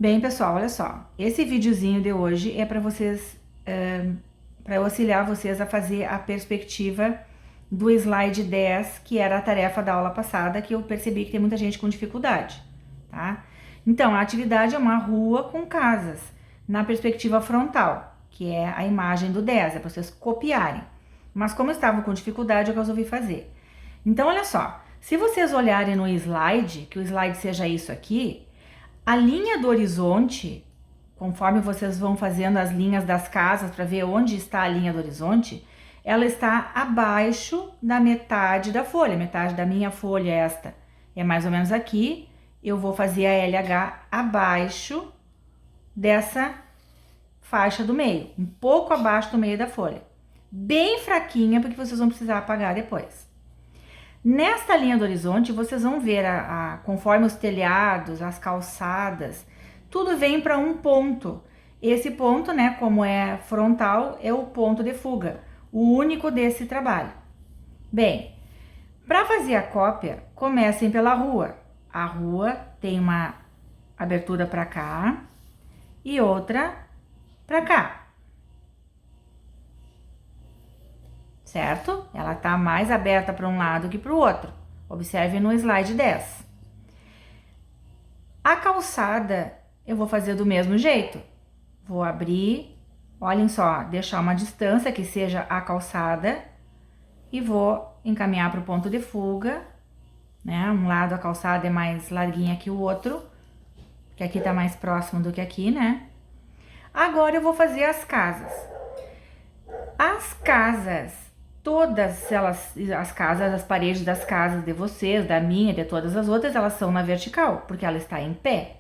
Bem, pessoal, olha só. Esse videozinho de hoje é para vocês, para eu auxiliar vocês a fazer a perspectiva do slide 10, que era a tarefa da aula passada, que eu percebi que tem muita gente com dificuldade, tá? Então, a atividade é uma rua com casas na perspectiva frontal, que é a imagem do 10, é para vocês copiarem. Mas como eu estava com dificuldade, eu resolvi fazer. Então, olha só, se vocês olharem no slide, que o slide seja isso aqui, a linha do horizonte, conforme vocês vão fazendo as linhas das casas para ver onde está a linha do horizonte, ela está abaixo da metade da folha. Metade da minha folha, esta, é mais ou menos aqui. Eu vou fazer a LH abaixo dessa faixa do meio, um pouco abaixo do meio da folha. Bem fraquinha, porque vocês vão precisar apagar depois. Nesta linha do horizonte, vocês vão ver, conforme os telhados, as calçadas, tudo vem para um ponto. Esse ponto, né, como é frontal, é o ponto de fuga, o único desse trabalho. Bem, para fazer a cópia, comecem pela rua. A rua tem uma abertura para cá e outra para cá. Certo? Ela está mais aberta para um lado que para o outro. Observe no slide 10. A calçada eu vou fazer do mesmo jeito. Vou abrir, olhem só, deixar uma distância que seja a calçada e vou encaminhar para o ponto de fuga, né? Um lado a calçada é mais larguinha que o outro, que aqui está mais próximo do que aqui, né? Agora eu vou fazer as casas. As casas, todas elas, as casas, as paredes das casas de vocês, da minha, de todas as outras, elas são na vertical, porque ela está em pé.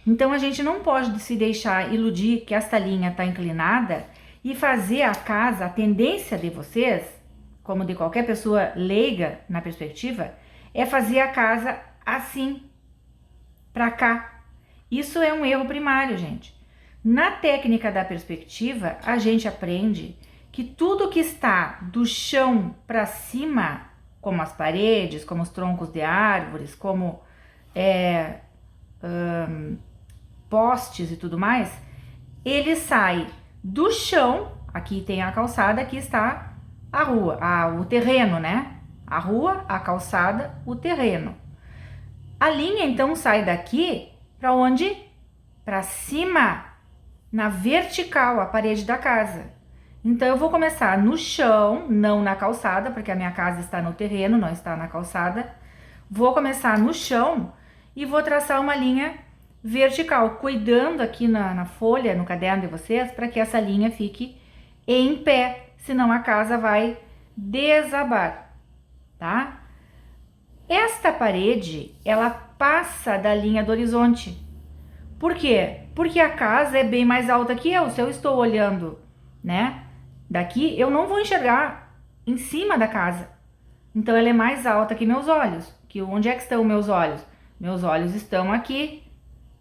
Então, a gente não pode se deixar iludir que esta linha está inclinada e fazer a casa, a tendência de vocês, como de qualquer pessoa leiga na perspectiva, é fazer a casa assim, para cá. Isso é um erro primário, gente. Na técnica da perspectiva, a gente aprende que tudo que está do chão para cima, como as paredes, como os troncos de árvores, como postes e tudo mais, ele sai do chão, aqui tem a calçada, aqui está a rua, o terreno, né? A rua, a calçada, o terreno. A linha então sai daqui para onde? Para cima, na vertical, a parede da casa. Então, eu vou começar no chão, não na calçada, porque a minha casa está no terreno, não está na calçada. Vou começar no chão e vou traçar uma linha vertical, cuidando aqui na folha, no caderno de vocês, para que essa linha fique em pé, senão a casa vai desabar, tá? Esta parede, ela passa da linha do horizonte. Por quê? Porque a casa é bem mais alta que eu, se eu estou olhando, né? Daqui eu não vou enxergar em cima da casa. Então ela é mais alta que meus olhos. Que onde é que estão meus olhos? Meus olhos estão aqui,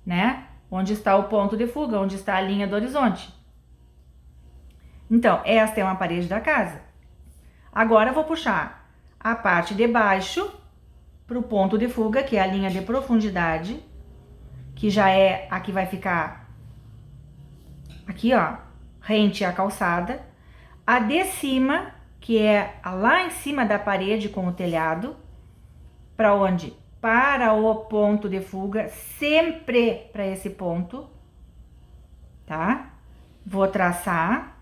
né? Onde está o ponto de fuga, onde está a linha do horizonte. Então, esta é uma parede da casa. Agora eu vou puxar a parte de baixo para o ponto de fuga, que é a linha de profundidade, que já é a que vai ficar aqui, ó, rente à calçada. A de cima, que é lá em cima da parede com o telhado, para onde? Para o ponto de fuga, sempre para esse ponto, tá? Vou traçar.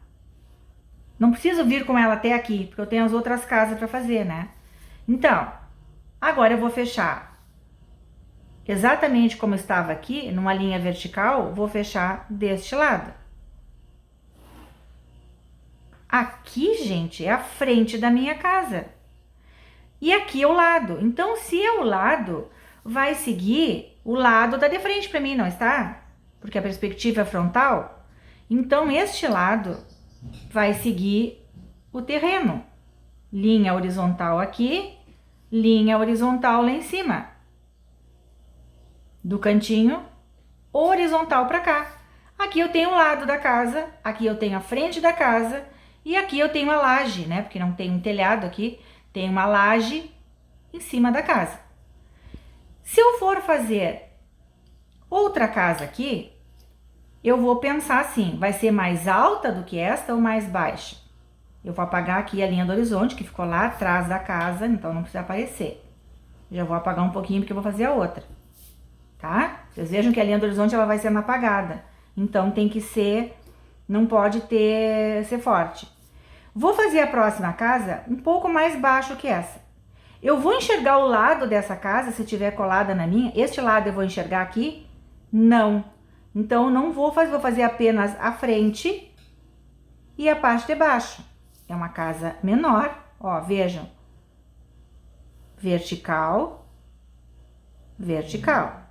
Não preciso vir com ela até aqui, porque eu tenho as outras casas para fazer, né? Então, agora eu vou fechar exatamente como estava aqui, numa linha vertical, vou fechar deste lado. Aqui, gente, é a frente da minha casa. E aqui é o lado. Então, se é o lado, vai seguir o lado da de frente para mim, não está? Porque a perspectiva é frontal. Então, este lado vai seguir o terreno. Linha horizontal aqui, linha horizontal lá em cima. Do cantinho horizontal para cá. Aqui eu tenho o lado da casa, aqui eu tenho a frente da casa e aqui eu tenho a laje, né? Porque não tem um telhado aqui, tem uma laje em cima da casa. Se eu for fazer outra casa aqui, eu vou pensar assim, vai ser mais alta do que esta ou mais baixa? Eu vou apagar aqui a linha do horizonte, que ficou lá atrás da casa, então não precisa aparecer. Já vou apagar um pouquinho porque eu vou fazer a outra, tá? Vocês vejam que a linha do horizonte ela vai sendo apagada, então tem que ser, não pode ser forte. Vou fazer a próxima casa um pouco mais baixo que essa. Eu vou enxergar o lado dessa casa, se tiver colada na minha, este lado eu vou enxergar aqui? Não. Então, não vou fazer apenas a frente e a parte de baixo. É uma casa menor, ó, vejam. Vertical, vertical.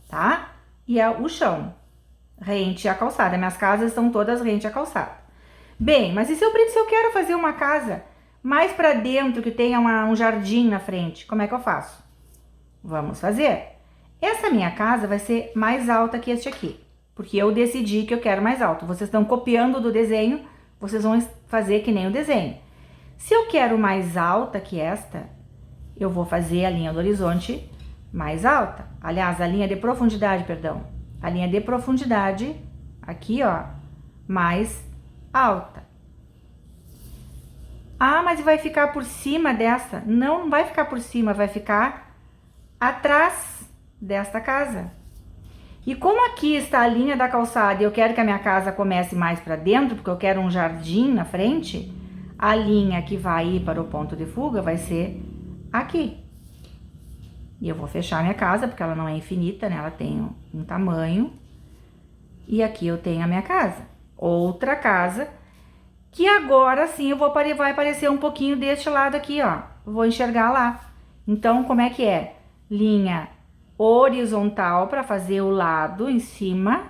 Tá? E é o chão, rente à calçada. Minhas casas estão todas rente à calçada. Bem, mas e se eu quero fazer uma casa mais para dentro, que tenha um jardim na frente, como é que eu faço? Vamos fazer. Essa minha casa vai ser mais alta que este aqui, porque eu decidi que eu quero mais alto. Vocês estão copiando do desenho, vocês vão fazer que nem o desenho. Se eu quero mais alta que esta, eu vou fazer a linha do horizonte mais alta. Aliás, a linha de profundidade, perdão. A linha de profundidade, aqui, ó, mais alta. Ah, mas vai ficar por cima dessa? Não, não vai ficar por cima, vai ficar atrás desta casa. E como aqui está a linha da calçada e eu quero que a minha casa comece mais para dentro, porque eu quero um jardim na frente, a linha que vai ir para o ponto de fuga vai ser aqui. E eu vou fechar minha casa, porque ela não é infinita, né? Ela tem um tamanho. E aqui eu tenho a minha casa. Outra casa, que agora sim vai aparecer um pouquinho deste lado aqui, ó. Vou enxergar lá. Então, como é que é? Linha horizontal para fazer o lado em cima.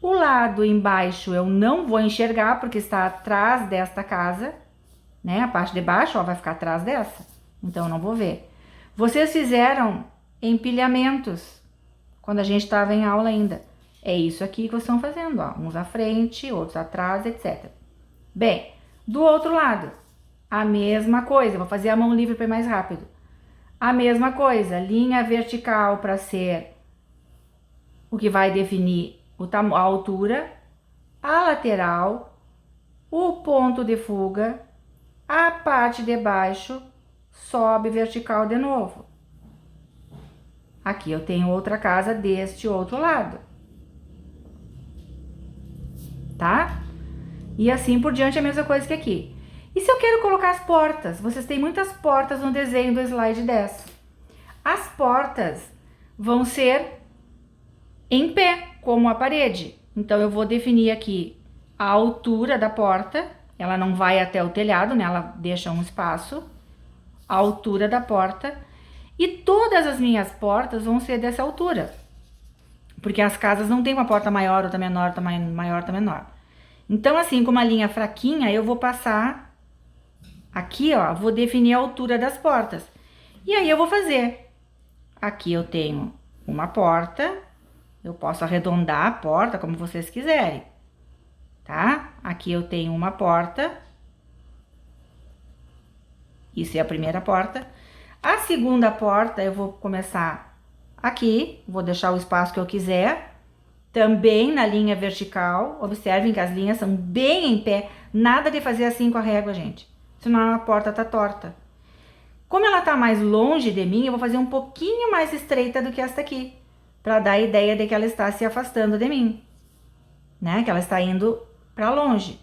O lado embaixo eu não vou enxergar, porque está atrás desta casa, né? A parte de baixo, ó, vai ficar atrás dessa. Então, eu não vou ver. Vocês fizeram empilhamentos quando a gente estava em aula ainda. É isso aqui que vocês estão fazendo, ó. Uns à frente, outros atrás, etc. Bem, do outro lado, a mesma coisa. Vou fazer a mão livre para ir mais rápido. A mesma coisa, linha vertical para ser o que vai definir a altura, a lateral, o ponto de fuga, a parte de baixo, sobe vertical de novo. Aqui eu tenho outra casa deste outro lado. Tá? E assim por diante a mesma coisa que aqui. E se eu quero colocar as portas? Vocês têm muitas portas no desenho do slide 10. As portas vão ser em pé, como a parede. Então, eu vou definir aqui a altura da porta. Ela não vai até o telhado, né? Ela deixa um espaço. A altura da porta. E todas as minhas portas vão ser dessa altura. Porque as casas não tem uma porta maior, outra menor, outra maior, outra menor. Então, assim, com uma linha fraquinha, eu vou passar aqui, ó, vou definir a altura das portas. E aí eu vou fazer. Aqui eu tenho uma porta, eu posso arredondar a porta como vocês quiserem, tá? Aqui eu tenho uma porta. Isso é a primeira porta. A segunda porta eu vou começar aqui, vou deixar o espaço que eu quiser. Também na linha vertical, observem que as linhas são bem em pé, nada de fazer assim com a régua, gente, senão a porta tá torta. Como ela tá mais longe de mim, eu vou fazer um pouquinho mais estreita do que esta aqui, para dar a ideia de que ela está se afastando de mim, né, que ela está indo para longe.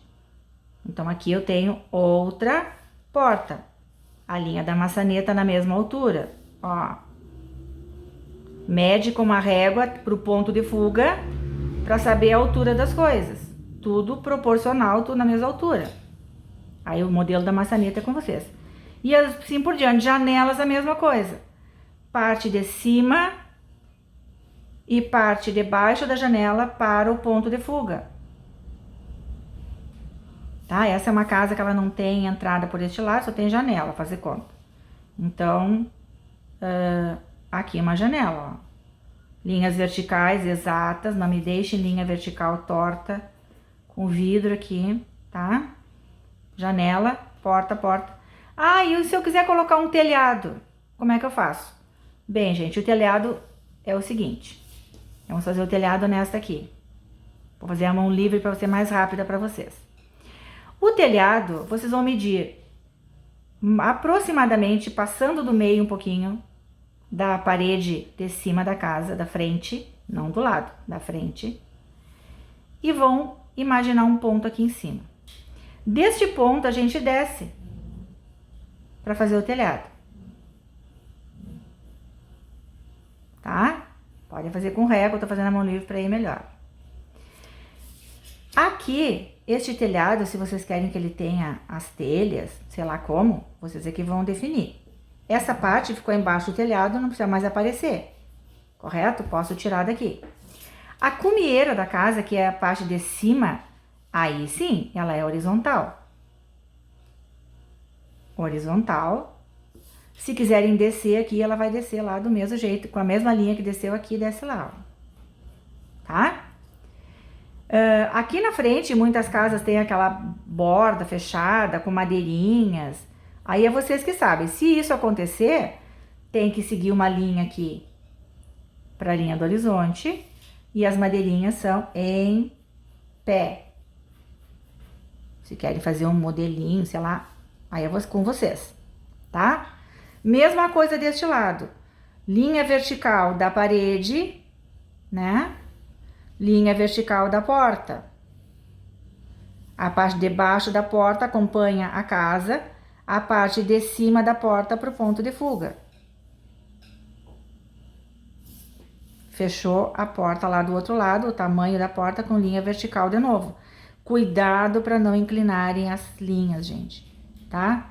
Então, aqui eu tenho outra porta, a linha da maçaneta na mesma altura, ó. Mede com uma régua pro ponto de fuga, para saber a altura das coisas. Tudo proporcional, tudo na mesma altura. Aí o modelo da maçaneta é com vocês. E assim por diante. Janelas, a mesma coisa. Parte de cima e parte de baixo da janela para o ponto de fuga. Tá? Essa é uma casa que ela não tem entrada por este lado, só tem janela, fazer conta. Então, aqui é uma janela, ó. Linhas verticais exatas, não me deixe linha vertical torta, com vidro aqui, tá? Janela, porta, porta. Ah, e se eu quiser colocar um telhado, como é que eu faço? Bem, gente, o telhado é o seguinte. Vamos fazer o telhado nesta aqui. Vou fazer a mão livre para ser mais rápida para vocês. O telhado, vocês vão medir aproximadamente, passando do meio um pouquinho, da parede de cima da casa, da frente, não do lado, da frente. E vão imaginar um ponto aqui em cima. Deste ponto a gente desce para fazer o telhado. Tá? Pode fazer com régua, eu tô fazendo a mão livre para ir melhor. Aqui, este telhado, se vocês querem que ele tenha as telhas, sei lá como, vocês aqui vão definir. Essa parte ficou embaixo do telhado, não precisa mais aparecer, correto? Posso tirar daqui. A cumieira da casa, que é a parte de cima, aí sim, ela é horizontal. Horizontal. Se quiserem descer aqui, ela vai descer lá do mesmo jeito, com a mesma linha que desceu aqui, desce lá, ó. Tá? Aqui na frente, muitas casas têm aquela borda fechada, com madeirinhas. Aí é vocês que sabem. Se isso acontecer, tem que seguir uma linha aqui para a linha do horizonte. E as madeirinhas são em pé. Se querem fazer um modelinho, sei lá, aí é com vocês, tá? Mesma coisa deste lado. Linha vertical da parede, né? Linha vertical da porta. A parte de baixo da porta acompanha a casa, a parte de cima da porta para o ponto de fuga. Fechou a porta lá do outro lado, o tamanho da porta com linha vertical de novo. Cuidado para não inclinarem as linhas, gente, tá?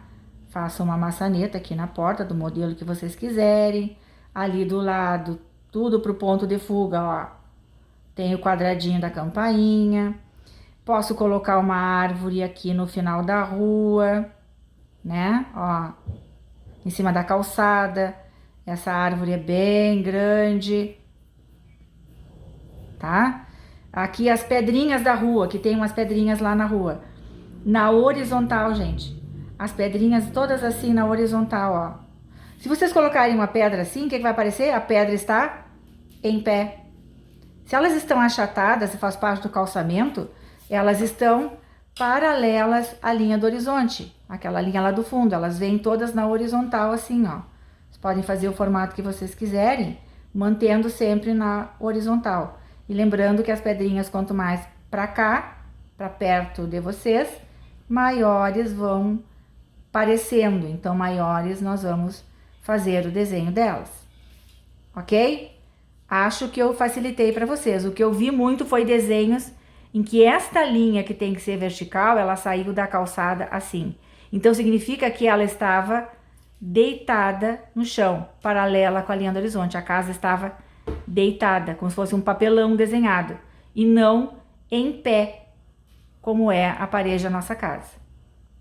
Faça uma maçaneta aqui na porta do modelo que vocês quiserem. Ali do lado, tudo pro ponto de fuga, ó. Tem o quadradinho da campainha. Posso colocar uma árvore aqui no final da rua, né? Ó, em cima da calçada. Essa árvore é bem grande, tá? Aqui as pedrinhas da rua, que tem umas pedrinhas lá na rua. Na horizontal, gente. As pedrinhas todas assim na horizontal, ó. Se vocês colocarem uma pedra assim, o que vai aparecer? A pedra está em pé. Se elas estão achatadas, se faz parte do calçamento, elas estão paralelas à linha do horizonte. Aquela linha lá do fundo, elas vêm todas na horizontal assim, ó. Vocês podem fazer o formato que vocês quiserem, mantendo sempre na horizontal. E lembrando que as pedrinhas, quanto mais para cá, para perto de vocês, maiores vão parecendo. Então, maiores nós vamos fazer o desenho delas. Ok? Acho que eu facilitei para vocês. O que eu vi muito foi desenhos em que esta linha que tem que ser vertical, ela saiu da calçada assim. Então, significa que ela estava deitada no chão, paralela com a linha do horizonte. A casa estava deitada, como se fosse um papelão desenhado, e não em pé, como é a parede da nossa casa,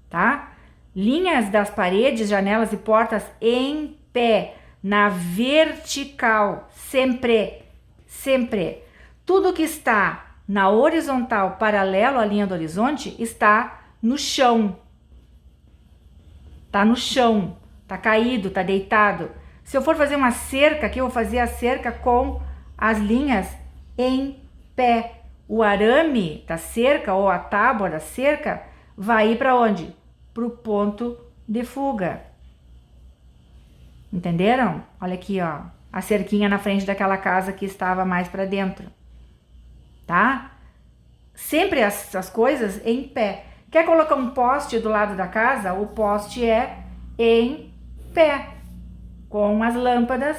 tá? Linhas das paredes, janelas e portas em pé, na vertical, sempre, sempre. Tudo que está na horizontal, paralelo à linha do horizonte, está no chão. Tá no chão, tá caído, tá deitado. Se eu for fazer uma cerca aqui, eu vou fazer a cerca com as linhas em pé. O arame da cerca ou a tábua da cerca vai ir para onde? Para o ponto de fuga. Entenderam? Olha aqui, ó, a cerquinha na frente daquela casa que estava mais para dentro, tá? Sempre essas coisas em pé. Quer colocar um poste do lado da casa? O poste é em pé, com as lâmpadas,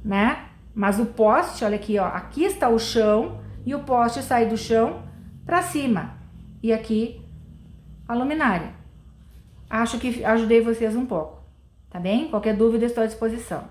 né? Mas o poste, olha aqui, ó, aqui está o chão e o poste sai do chão para cima. E aqui a luminária. Acho que ajudei vocês um pouco, tá bem? Qualquer dúvida, estou à disposição.